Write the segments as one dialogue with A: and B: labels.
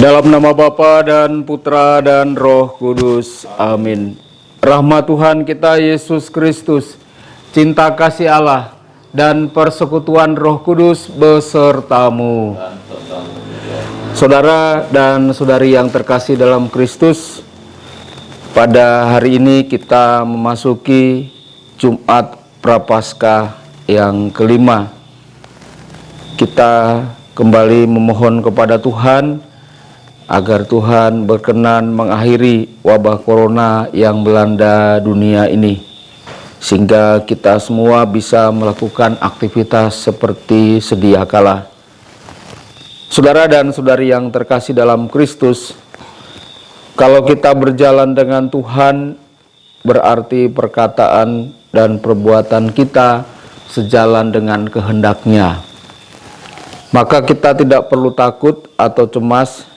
A: Dalam nama Bapa dan Putra dan Roh Kudus. Amin. Rahmat Tuhan kita Yesus Kristus, cinta kasih Allah, dan persekutuan Roh Kudus besertamu. Saudara dan saudari yang terkasih dalam Kristus, pada hari ini kita memasuki Jumat Prapaskah yang kelima. Kita kembali memohon kepada Tuhan agar Tuhan berkenan mengakhiri wabah corona yang melanda dunia ini, sehingga kita semua bisa melakukan aktivitas seperti sedia kala. Saudara dan saudari yang terkasih dalam Kristus, kalau kita berjalan dengan Tuhan, berarti perkataan dan perbuatan kita sejalan dengan kehendak-Nya. Maka kita tidak perlu takut atau cemas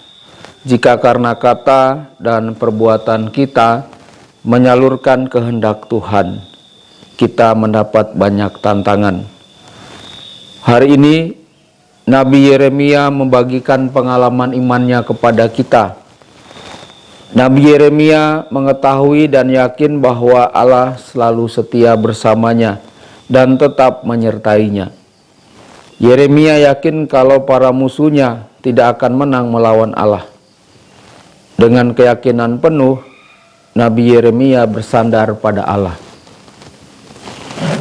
A: jika karena kata dan perbuatan kita menyalurkan kehendak Tuhan, kita mendapat banyak tantangan. Hari ini Nabi Yeremia membagikan pengalaman imannya kepada kita. Nabi Yeremia mengetahui dan yakin bahwa Allah selalu setia bersamanya dan tetap menyertainya. Yeremia yakin kalau para musuhnya tidak akan menang melawan Allah. Dengan keyakinan penuh, Nabi Yeremia bersandar pada Allah.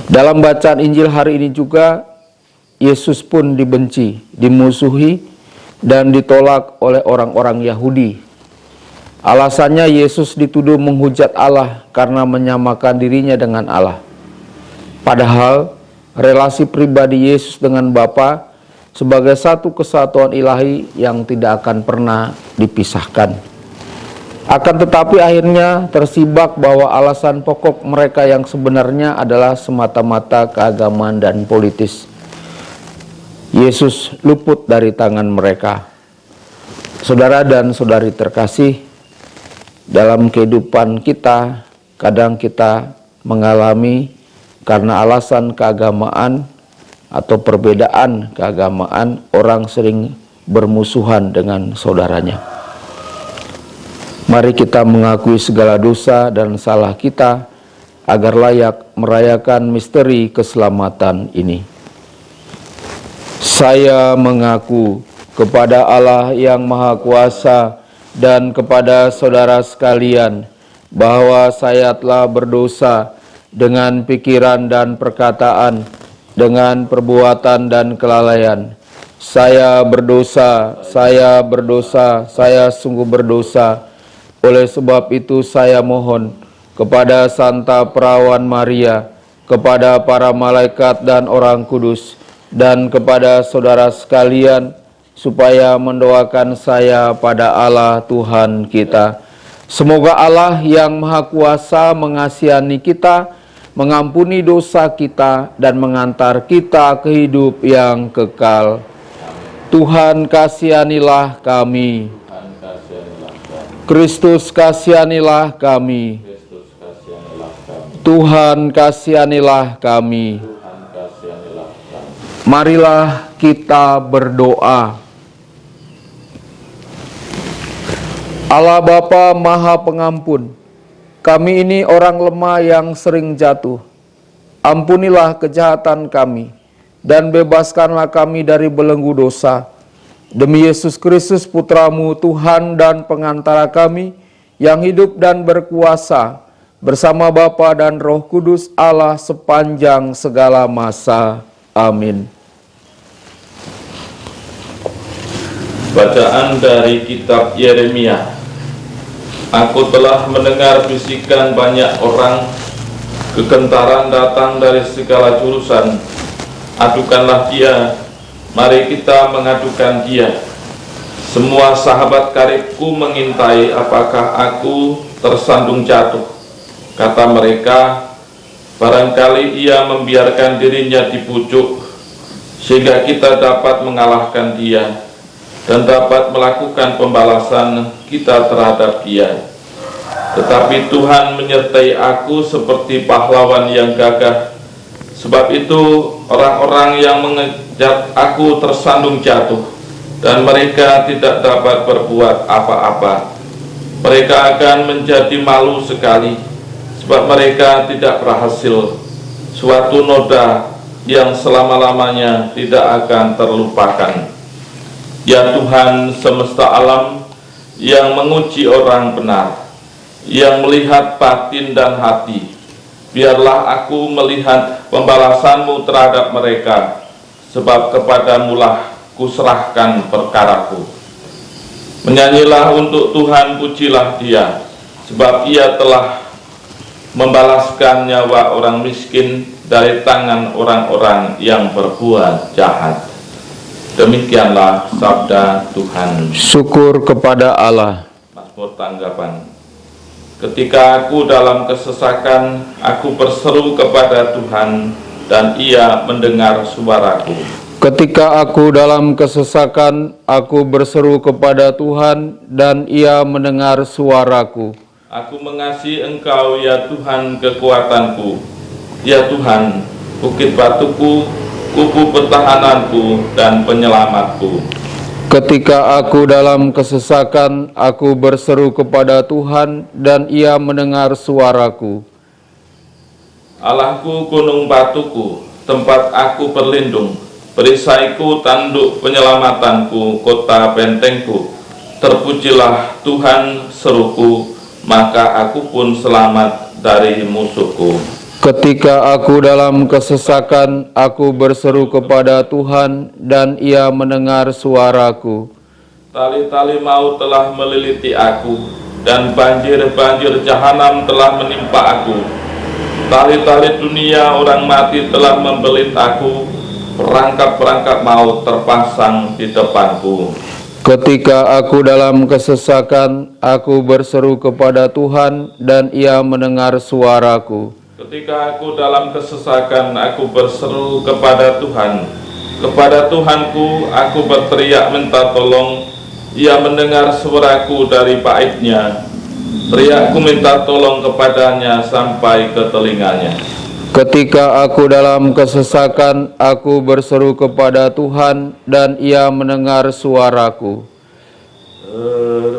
A: Dalam bacaan Injil hari ini juga, Yesus pun dibenci, dimusuhi, dan ditolak oleh orang-orang Yahudi. Alasannya Yesus dituduh menghujat Allah karena menyamakan dirinya dengan Allah. Padahal, relasi pribadi Yesus dengan Bapa sebagai satu kesatuan ilahi yang tidak akan pernah dipisahkan. Akan tetapi akhirnya tersibak bahwa alasan pokok mereka yang sebenarnya adalah semata-mata keagamaan dan politis. Yesus luput dari tangan mereka. Saudara dan saudari terkasih, dalam kehidupan kita, kadang kita mengalami karena alasan keagamaan atau perbedaan keagamaan, orang sering bermusuhan dengan saudaranya. Mari kita mengakui segala dosa dan salah kita agar layak merayakan misteri keselamatan ini. Saya mengaku kepada Allah yang Maha Kuasa dan kepada saudara sekalian bahwa saya telah berdosa dengan pikiran dan perkataan, dengan perbuatan dan kelalaian. Saya berdosa, saya sungguh berdosa. Oleh sebab itu saya mohon kepada Santa Perawan Maria, kepada para malaikat dan orang kudus, dan kepada saudara sekalian, supaya mendoakan saya pada Allah Tuhan kita. Semoga Allah yang Maha Kuasa mengasihani kita, mengampuni dosa kita, dan mengantar kita ke hidup yang kekal. Tuhan kasihanilah kami. Kristus kasihanilah kami. Tuhan kasihanilah kami. Marilah kita berdoa. Allah Bapa Maha Pengampun, kami ini orang lemah yang sering jatuh. Ampunilah kejahatan kami dan bebaskanlah kami dari belenggu dosa. Demi Yesus Kristus Putra-Mu, Tuhan dan pengantara kami, yang hidup dan berkuasa bersama Bapa dan Roh Kudus Allah sepanjang segala masa. Amin.
B: Bacaan dari kitab Yeremia. Aku telah mendengar bisikan banyak orang, kegentaran datang dari segala jurusan. Adukanlah dia, mari kita mengadukan dia. Semua sahabat karibku mengintai apakah aku tersandung jatuh. Kata mereka, barangkali ia membiarkan dirinya dibujuk, sehingga kita dapat mengalahkan dia dan dapat melakukan pembalasan kita terhadap dia. Tetapi Tuhan menyertai aku seperti pahlawan yang gagah. Sebab itu orang-orang yang mengejar aku tersandung jatuh. dan mereka tidak dapat berbuat apa-apa. Mereka akan menjadi malu sekali, sebab mereka tidak berhasil. Suatu noda yang selama-lamanya tidak akan terlupakan. Ya Tuhan semesta alam, yang menguji orang benar, yang melihat batin dan hati, biarlah aku melihat pembalasan-Mu terhadap mereka, sebab kepadamu-lah kuserahkan perkaraku. Menyanyilah untuk Tuhan, pujilah Dia, sebab Ia telah membalaskan nyawa orang miskin dari tangan orang-orang yang berbuat jahat. Demikianlah sabda Tuhan.
A: Syukur kepada Allah.
B: Mazmur tanggapan. Ketika aku dalam kesesakan, aku berseru kepada Tuhan, dan Ia mendengar suaraku.
A: Ketika aku dalam kesesakan, aku berseru kepada Tuhan, dan Ia mendengar suaraku.
B: Aku mengasihi Engkau, ya Tuhan, kekuatanku. Ya Tuhan, bukit batuku, kubu pertahananku, dan penyelamatku.
A: Ketika aku dalam kesesakan, aku berseru kepada Tuhan, dan Ia mendengar suaraku.
B: Allahku, gunung batuku, tempat aku berlindung, perisaiku, tanduk penyelamatanku, kota bentengku. Terpujilah Tuhan, seruku, maka aku pun selamat dari musuhku.
A: Ketika aku dalam kesesakan, aku berseru kepada Tuhan, dan Ia mendengar suaraku.
B: Tali-tali maut telah meliliti aku, dan banjir-banjir jahanam telah menimpa aku. Tali-tali dunia orang mati telah membelit aku, perangkap-perangkap maut terpasang di depanku.
A: Ketika aku dalam kesesakan, aku berseru kepada Tuhan, dan Ia mendengar suaraku.
B: Ketika aku dalam kesesakan, aku berseru kepada Tuhan. Kepada Tuhanku, aku berteriak minta tolong. Ia mendengar suaraku dari baitnya. Teriakku minta tolong kepadanya sampai ke telinganya.
A: Ketika aku dalam kesesakan, aku berseru kepada Tuhan, dan Ia mendengar suaraku.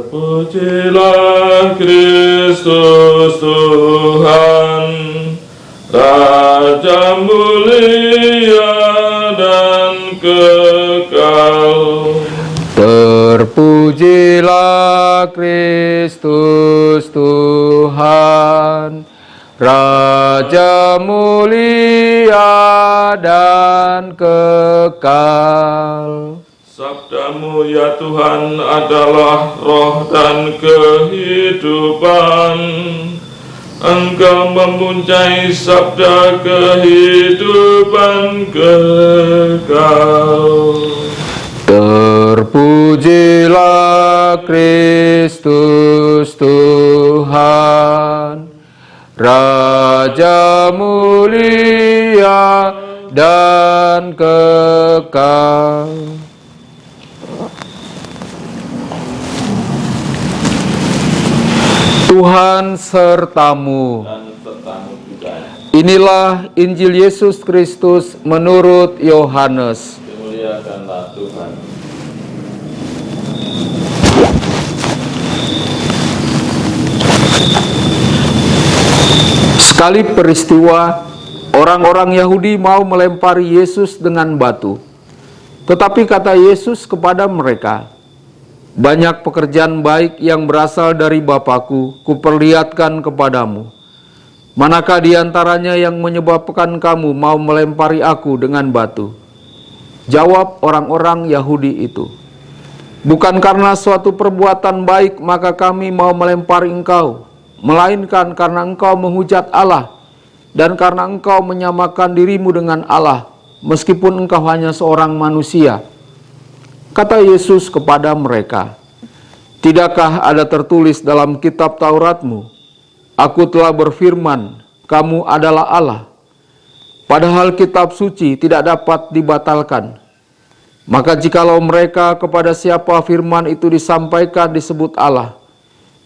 B: Terpujilah Kristus Tuhan, Raja mulia dan kekal.
A: Terpujilah Kristus Tuhan, Raja mulia dan kekal.
B: Sabdamu ya Tuhan adalah roh dan kehidupan. Engkau mempunyai sabda kehidupan kekal.
A: Terpujilah Kristus Tuhan, Raja mulia dan kekal. Tuhan sertamu.
B: Dan sertamu juga.
A: Inilah Injil Yesus Kristus menurut Yohanes.
B: Dimuliakanlah Tuhan.
A: Sekali peristiwa, orang-orang Yahudi mau melempari Yesus dengan batu. Tetapi kata Yesus kepada mereka, "Banyak pekerjaan baik yang berasal dari Bapa-Ku, kuperlihatkan kepadamu. Manakah di antaranya yang menyebabkan kamu mau melempari aku dengan batu?" Jawab orang-orang Yahudi itu, "Bukan karena suatu perbuatan baik maka kami mau melempari engkau, melainkan karena engkau menghujat Allah, dan karena engkau menyamakan dirimu dengan Allah, meskipun engkau hanya seorang manusia." Kata Yesus kepada mereka, "Tidakkah ada tertulis dalam kitab Tauratmu, Aku telah berfirman, kamu adalah Allah? Padahal kitab suci tidak dapat dibatalkan. Maka jikalau mereka kepada siapa firman itu disampaikan disebut Allah,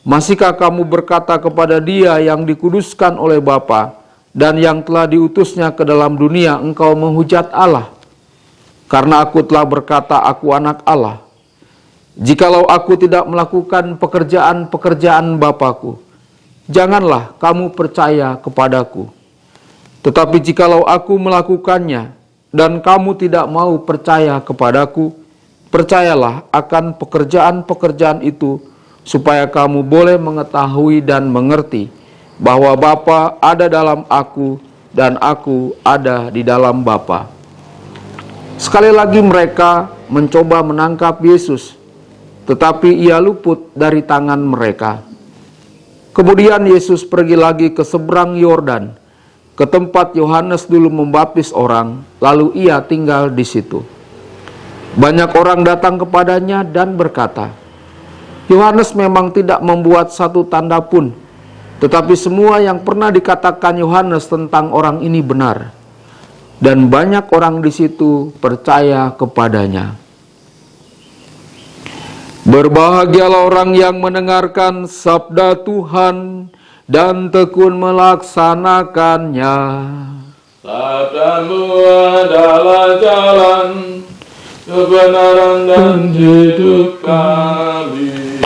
A: masihkah kamu berkata kepada Dia yang dikuduskan oleh Bapa dan yang telah diutusnya ke dalam dunia, engkau menghujat Allah? Karena aku telah berkata aku anak Allah. Jikalau aku tidak melakukan pekerjaan-pekerjaan Bapa-Ku, janganlah kamu percaya kepadaku. Tetapi jikalau aku melakukannya, dan kamu tidak mau percaya kepadaku, percayalah akan pekerjaan-pekerjaan itu, supaya kamu boleh mengetahui dan mengerti bahwa Bapa ada dalam aku, dan aku ada di dalam Bapa. Sekali lagi mereka mencoba menangkap Yesus, tetapi ia luput dari tangan mereka. Kemudian Yesus pergi lagi ke seberang Yordan, ke tempat Yohanes dulu membaptis orang, lalu ia tinggal di situ. Banyak orang datang kepadanya dan berkata, Yohanes memang tidak membuat satu tanda pun, tetapi semua yang pernah dikatakan Yohanes tentang orang ini benar. Dan banyak orang di situ percaya kepadanya. Berbahagialah orang yang mendengarkan sabda Tuhan dan tekun melaksanakannya.
B: Sabdamu adalah jalan kebenaran dan hidup kami.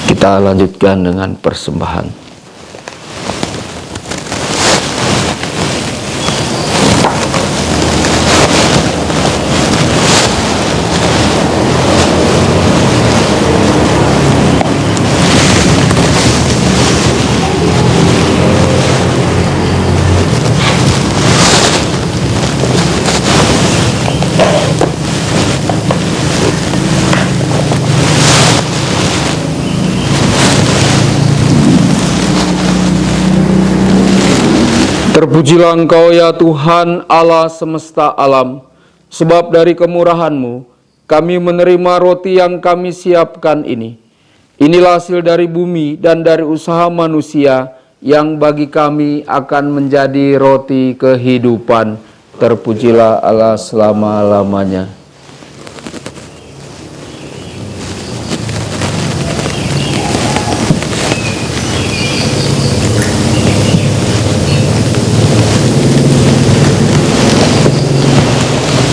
A: Kita lanjutkan dengan persembahan. Terpujilah Engkau ya Tuhan Allah semesta alam, sebab dari kemurahan-Mu kami menerima roti yang kami siapkan ini. Inilah hasil dari bumi dan dari usaha manusia yang bagi kami akan menjadi roti kehidupan. Terpujilah Allah selama-lamanya.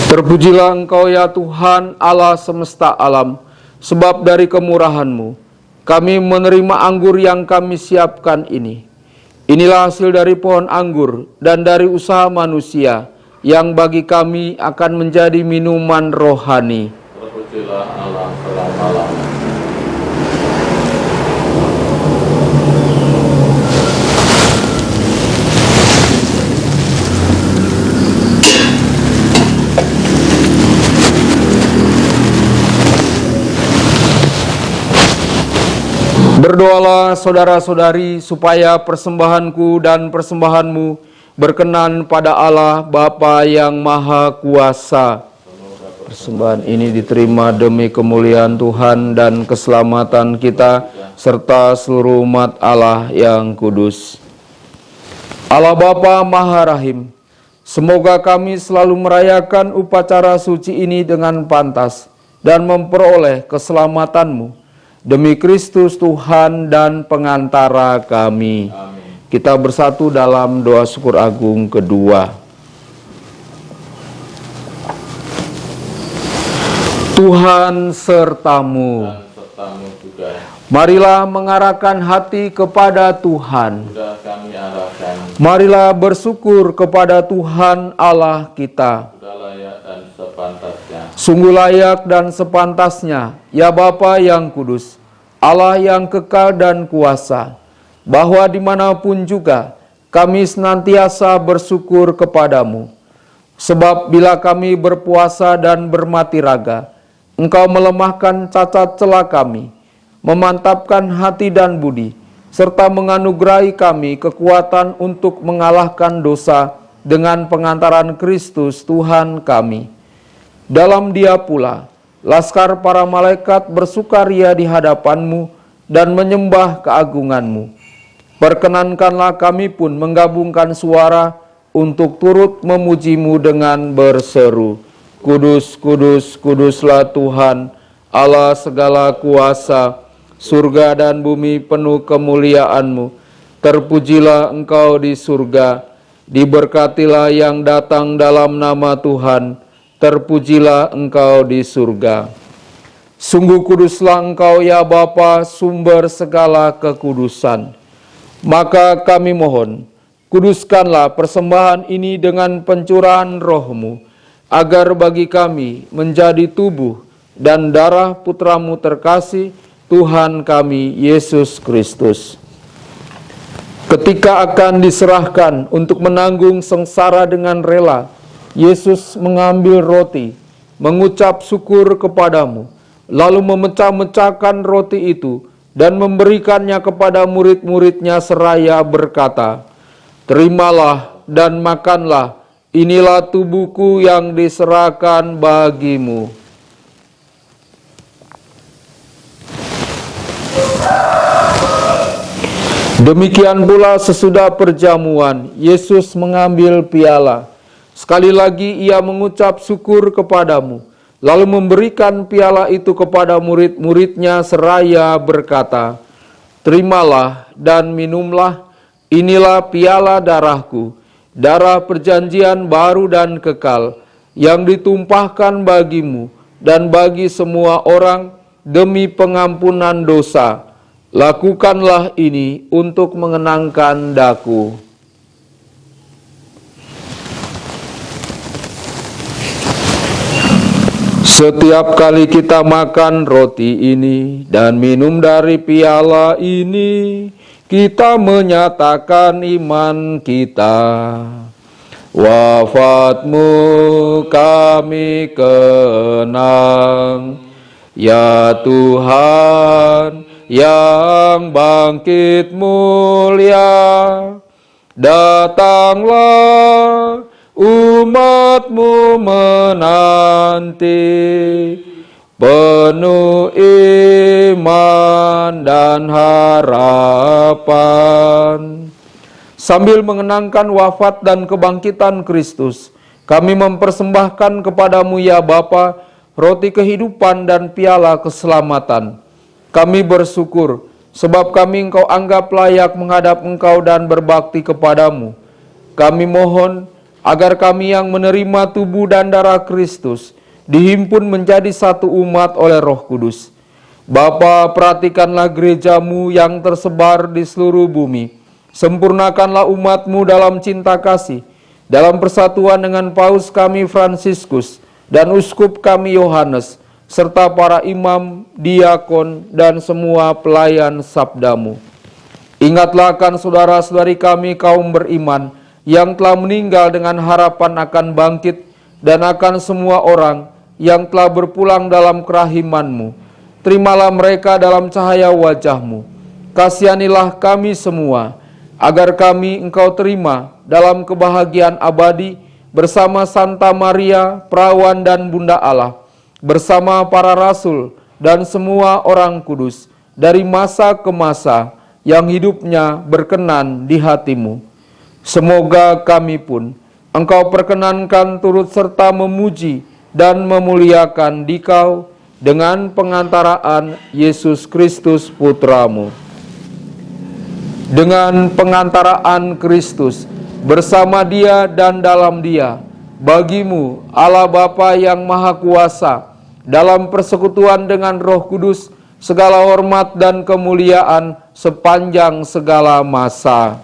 A: Terpujilah Engkau ya Tuhan Allah semesta alam, sebab dari kemurahan-Mu kami menerima anggur yang kami siapkan ini. Inilah hasil dari pohon anggur dan dari usaha manusia yang bagi kami akan menjadi minuman rohani.
B: Terpujilah Allah selama-lamanya.
A: Berdoalah saudara-saudari supaya persembahanku dan persembahanmu berkenan pada Allah Bapa yang Maha Kuasa. Persembahan ini diterima demi kemuliaan Tuhan dan keselamatan kita serta seluruh umat Allah yang kudus. Allah Bapa Maha Rahim, semoga kami selalu merayakan upacara suci ini dengan pantas dan memperoleh keselamatan-Mu. Demi Kristus Tuhan dan pengantara kami.
B: Amin.
A: Kita bersatu dalam doa syukur agung kedua. Tuhan sertamu.
B: Dan sertamu juga.
A: Marilah mengarahkan hati kepada Tuhan.
B: Sudah kami arahkan.
A: Marilah bersyukur kepada Tuhan Allah kita.
B: Sudah layak dan sepantasnya.
A: Sungguh layak dan sepantasnya, ya Bapa yang kudus, Allah yang kekal dan kuasa, bahwa dimanapun juga kami senantiasa bersyukur kepadamu. Sebab bila kami berpuasa dan bermati raga, Engkau melemahkan cacat celah kami, memantapkan hati dan budi, serta menganugerahi kami kekuatan untuk mengalahkan dosa dengan pengantaran Kristus Tuhan kami. Dalam Dia pula, laskar para malaikat bersukaria di hadapan-Mu dan menyembah keagungan-Mu. Perkenankanlah kami pun menggabungkan suara untuk turut memuji-Mu dengan berseru, Kudus, kudus, kuduslah Tuhan, Allah segala kuasa, surga dan bumi penuh kemuliaan-Mu. Terpujilah Engkau di surga, diberkatilah yang datang dalam nama Tuhan. terpujilah Engkau di surga. Sungguh kuduslah Engkau ya Bapa, sumber segala kekudusan. Maka kami mohon, kuduskanlah persembahan ini dengan pencurahan Roh-Mu, agar bagi kami menjadi tubuh dan darah Putra-Mu terkasih, Tuhan kami Yesus Kristus. Ketika akan diserahkan untuk menanggung sengsara dengan rela, Yesus mengambil roti, mengucap syukur kepadamu, lalu memecah-mecahkan roti itu dan memberikannya kepada murid-muridnya seraya berkata, "Terimalah dan makanlah, inilah tubuhku yang diserahkan bagimu." Demikian pula sesudah perjamuan, Yesus mengambil piala. Sekali lagi ia mengucap syukur kepadamu, lalu memberikan piala itu kepada murid-muridnya seraya berkata, "Terimalah dan minumlah, inilah piala darahku, darah perjanjian baru dan kekal, yang ditumpahkan bagimu dan bagi semua orang demi pengampunan dosa. Lakukanlah ini untuk mengenangkan daku." Setiap kali kita makan roti ini dan minum dari piala ini, kita menyatakan iman kita. Wafatmu kami kenang, ya Tuhan yang bangkit mulia. Datanglah umat-Mu menanti, penuh iman dan harapan. Sambil mengenangkan wafat dan kebangkitan Kristus, kami mempersembahkan kepadamu ya Bapa, roti kehidupan dan piala keselamatan. Kami bersyukur, sebab kami Engkau anggap layak menghadap Engkau dan berbakti kepadamu. Kami mohon agar kami yang menerima tubuh dan darah Kristus dihimpun menjadi satu umat oleh Roh Kudus. Bapa, perhatikanlah gereja-Mu yang tersebar di seluruh bumi. Sempurnakanlah umat-Mu dalam cinta kasih, dalam persatuan dengan Paus kami Fransiskus dan Uskup kami Yohanes, serta para imam, diakon, dan semua pelayan sabda-Mu. Ingatlah akan saudara-saudari kami kaum beriman yang telah meninggal dengan harapan akan bangkit, dan akan semua orang yang telah berpulang dalam kerahiman-Mu. Terimalah mereka dalam cahaya wajah-Mu. Kasihanilah kami semua, agar kami Engkau terima dalam kebahagiaan abadi bersama Santa Maria, Perawan dan Bunda Allah, bersama para rasul dan semua orang kudus, dari masa ke masa, yang hidupnya berkenan di hati-Mu. Semoga kami pun Engkau perkenankan turut serta memuji dan memuliakan Dikau dengan pengantaraan Yesus Kristus Putra-Mu. Dengan pengantaraan Kristus, bersama Dia dan dalam Dia, bagi-Mu Allah Bapa yang Maha Kuasa, dalam persekutuan dengan Roh Kudus, segala hormat dan kemuliaan sepanjang segala masa.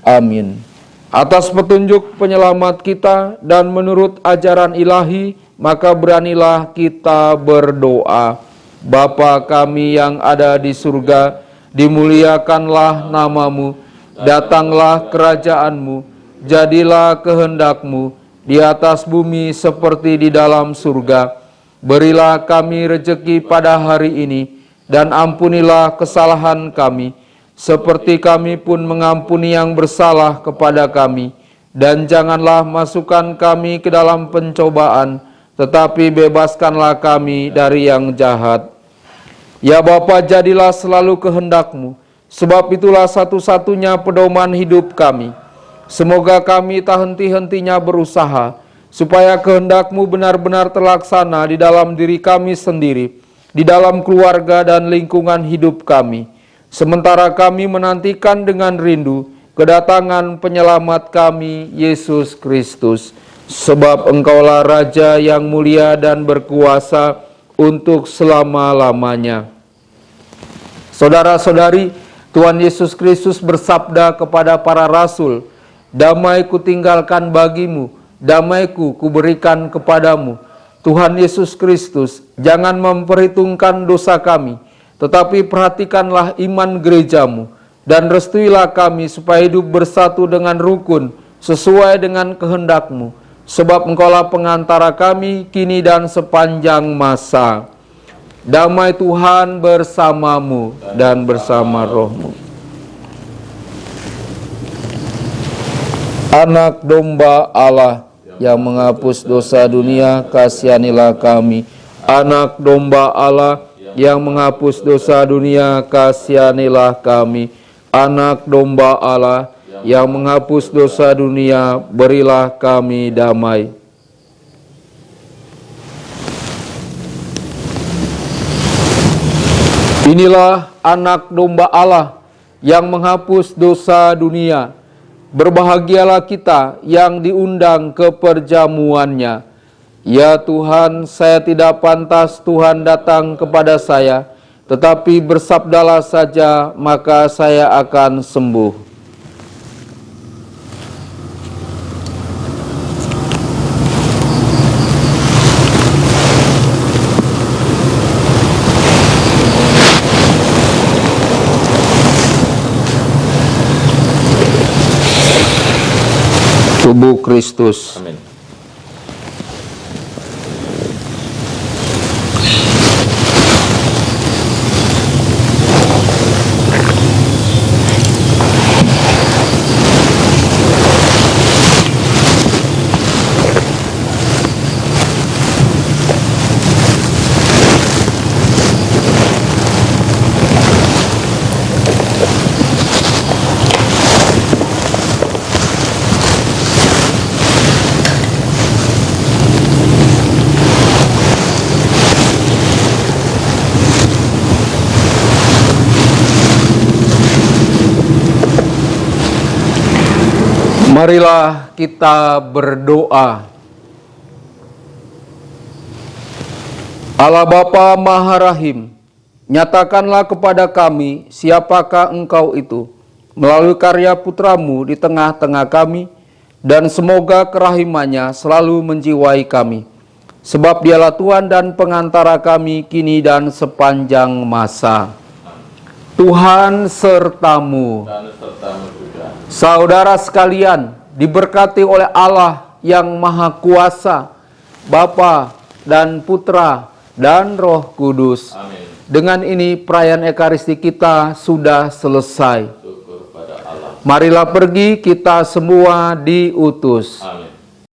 A: Amin. Atas petunjuk penyelamat kita dan menurut ajaran ilahi, maka beranilah kita berdoa. Bapa kami yang ada di surga, dimuliakanlah nama-Mu, datanglah kerajaan-Mu, jadilah kehendak-Mu di atas bumi seperti di dalam surga. Berilah kami rejeki pada hari ini, dan ampunilah kesalahan kami, seperti kami pun mengampuni yang bersalah kepada kami. Dan janganlah masukkan kami ke dalam pencobaan, tetapi bebaskanlah kami dari yang jahat. Ya Bapa, jadilah selalu kehendak-Mu, sebab itulah satu-satunya pedoman hidup kami. Semoga kami tak henti-hentinya berusaha, supaya kehendak-Mu benar-benar terlaksana di dalam diri kami sendiri, di dalam keluarga dan lingkungan hidup kami, sementara kami menantikan dengan rindu kedatangan penyelamat kami, Yesus Kristus. sebab Engkaulah Raja yang mulia dan berkuasa untuk selama-lamanya. Saudara-saudari, Tuhan Yesus Kristus bersabda kepada para rasul, "Damai kutinggalkan bagimu, damaiku kuberikan kepadamu." Tuhan Yesus Kristus, jangan memperhitungkan dosa kami, tetapi perhatikanlah iman gerejamu, dan restuilah kami supaya hidup bersatu dengan rukun, sesuai dengan kehendak-Mu, sebab Engkaulah pengantara kami kini dan sepanjang masa. Damai Tuhan bersamamu dan bersama rohmu. Anak domba Allah yang menghapus dosa dunia, kasihanilah kami. Anak domba Allah yang menghapus dosa dunia, kasihanilah kami. Anak domba Allah yang menghapus dosa dunia, berilah kami damai. Inilah anak domba Allah yang menghapus dosa dunia. Berbahagialah kita yang diundang ke perjamuannya. Ya Tuhan, saya tidak pantas Tuhan datang kepada saya, tetapi bersabdalah saja, maka saya akan sembuh. Tubuh Kristus.
B: Amin.
A: Marilah kita berdoa. Allah Bapa Maha Rahim, nyatakanlah kepada kami siapakah Engkau itu, melalui karya Putra-Mu di tengah-tengah kami, dan semoga kerahimannya selalu menjiwai kami. Sebab Dialah Tuhan dan pengantara kami kini dan sepanjang masa. Tuhan sertamu.
B: Dan sertamu juga.
A: Saudara sekalian, diberkati oleh Allah yang Maha Kuasa, Bapa dan Putra dan Roh Kudus.
B: Amin.
A: Dengan ini perayaan Ekaristi kita sudah selesai.
B: Syukur pada Allah.
A: Marilah pergi, kita semua diutus.
B: Amin.